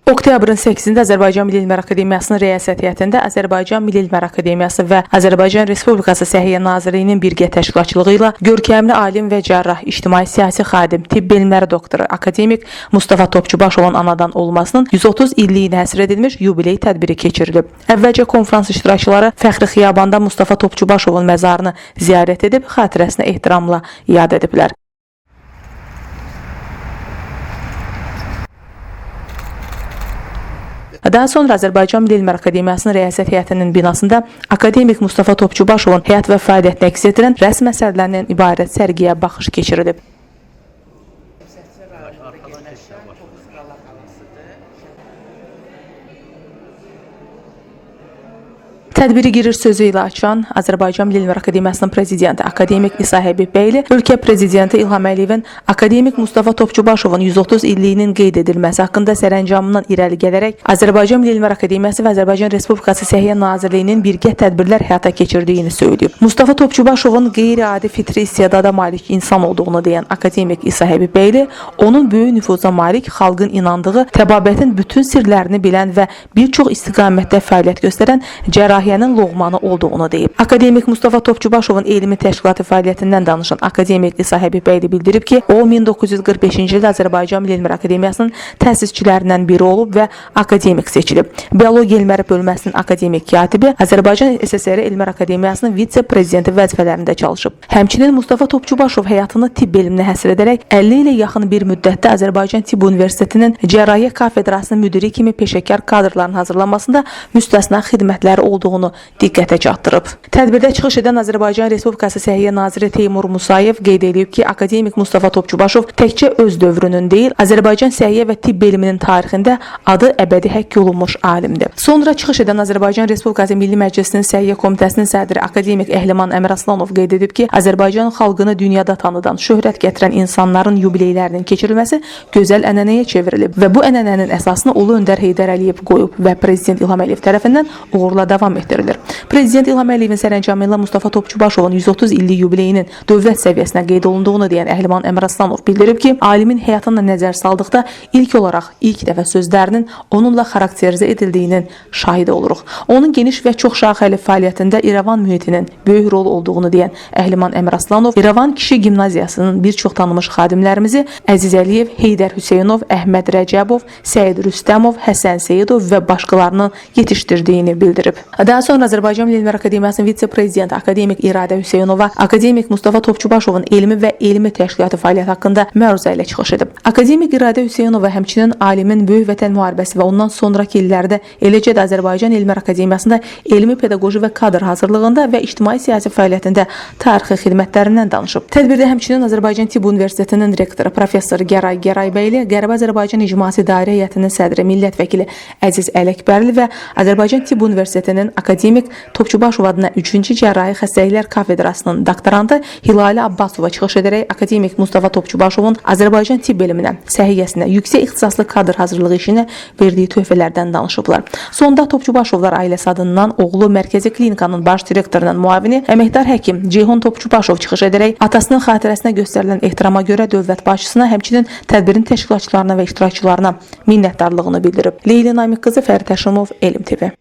Oktyabrın 8-də Azərbaycan Milli Elmlər Akademiyasının rəyasət heyətində Azərbaycan Milli Elmlər Akademiyası və Azərbaycan Respublikası Səhiyyə Nazirliyinin birgə təşkilatçılığı ilə görkəmli alim və cərrah, ictimai-siyasi xadim, tibb elmləri doktoru, akademik Mustafa Topçubaşovun anadan olmasının 130 illiyinə həsr edilmiş yubiley tədbiri keçirilib. Əvvəlcə konfrans iştirakçıları Fəxri Xiyabanda Mustafa Topçubaşovun məzarını ziyarət edib, xatirəsinə ehtiramla yad ediblər. Daha sonra Azərbaycan Milli Elmlər Akademiyasının rəyasət heyətinin binasında akademik Mustafa Topçubaşovun həyat və fəaliyyətini əks etdirən rəsm əsərlərindən ibarət sərgiyə baxış keçirilib. Tədbiri giriş sözü ilə açan Azərbaycan Milli Elmlər Akademiyasının prezidenti akademik İsa Həbibbəyli, ölkə prezidenti İlham Əliyevin akademik Mustafa Topçubaşovun 130 illiyinin qeyd edilməsi haqqında sərəncamından irəli gələrək Azərbaycan Milli Elmlər Akademiyası və Azərbaycan Respublikası Səhiyyə Nazirliyinin birgə tədbirlər həyata keçirdiyini söyləyib. Mustafa Topçubaşovun qeyri-adi fitri istedada malik insan olduğunu deyən akademik İsa Həbibbəyli, onun böyük nüfuza malik, xalqın inandığı, təbabətin bütün sirlərini bilən və bir çox istiqamətdə fəaliyyət göstərən cərrahi loğmanı olduğunu deyib. Akademik Mustafa Topçubaşovun elmi təşkilatı fəaliyyətindən danışan akademik İsa Həbibbəyli bildirib ki, o 1945-ci ildə Azərbaycan Milli Elmlər Akademiyasının təsisçilərindən biri olub və akademik seçilib. Biologiya elmləri bölməsinin akademik katibi, Azərbaycan SSR Elmlər Akademiyasının vitse-prezidenti vəzifələrində çalışıb. Həmçinin Mustafa Topçubaşov həyatını tibb elminə həsr edərək 50 ilə yaxın bir müddətdə Azərbaycan Tibb Universitetinin Cərrahiyyə kafedrasının müdiri kimi peşəkar kadrların hazırlanmasında müstəsna xidmətləri olduğunu diqqətə çatdırıb. Tədbirdə çıxış edən Azərbaycan Respublikası Səhiyyə Naziri Teymur Musayev qeyd edib ki, akademik Mustafa Topçubaşov təkcə öz dövrünün deyil, Azərbaycan səhiyyə və tibb elminin tarixində adı əbədi həkk olunmuş alimdir. Sonra çıxış edən Azərbaycan Respublikası Milli Məclisinin Səhiyyə Komitəsinin sədri akademik Əhliman Əmiraslanov qeyd edib ki, Azərbaycan xalqını dünyada tanıdan, şöhrət gətirən insanların yubileylərinin keçirilməsi gözəl ənənəyə çevrilib və bu ənənənin əsasını Ulu Öndər Heydər Əliyev qoyub və Prezident İlham Əliyev tərəfindən uğurla davam etdirilir. Prezident İlham Əliyevin sərəncamı ilə Mustafa Topçubaşovun 130 illik yubileyinin dövlət səviyyəsinə qeyd olunduğunu deyən Əhliman Əmiraslanov bildirib ki, alimin həyatına nəzər saldıqda ilk olaraq ilk dəfə sözlərinin onunla xarakterizə edildiyinin şahidi oluruq. Onun geniş və çox şaxəli fəaliyyətində İrəvan mühitinin böyük rol olduğunu deyən Əhliman Əmiraslanov, İrəvan Kişi Gimnaziyasının bir çox tanınmış xadimlərimizi Əziz Əliyev, Heydər Hüseynov, Əhməd Rəcəbov, Səid Rüstəmov, Həsən Seyidov və başqalarını yetişdirdiyini bildirib. Daha sonra Azərbaycan Milli Elmlər Akademiyasının vitse-prezidenti akademik İradə Hüseynova akademik Mustafa Topçubaşovun elmi və elmi təşkilatı fəaliyyəti haqqında məruzə ilə çıxış edib. Akademik İradə Hüseynova həmçinin alimin böyük vətən müharibəsi və ondan sonraki illərdə, eləcə də Azərbaycan Elmlər Akademiyasında elmi pedaqoji və kadr hazırlığında və ictimai-siyasi fəaliyyətində tarixi xidmətlərindən danışıb. Tədbirdə həmçinin Azərbaycan Tibb Universitetinin rektoru professor Gəray Gəraybəyli, Qərbi Azərbaycan İcması İdarə Heyətinin sədri millət vəkili Əziz Ələkbərli və Azərbaycan Tibb Universitetinin akademik Topçubaşov adına 3-cü Cərrahi Xəstəliklər Kafedrasının doktorantı Hilalə Abbasova çıxış edərək akademik Mustafa Topçubaşovun Azərbaycan tibb elminə, səhiyyəsinə, yüksək ixtisaslı kadr hazırlığı işinə verdiyi töhfələrdən danışıblar. Sonda Topçubaşovlar ailəsi adından oğlu Mərkəzi Klinikanın baş direktorunun müavini əməkdar həkim Ceyhun Topçubaşov çıxış edərək atasının xatirəsinə göstərilən ehtirama görə dövlət başçısına, həmçinin tədbirin təşkilatçılarına və iştirakçılarına minnətdarlığını bildirib. Leyli Namiq qızı, Fərid Həşimov, Elm TV.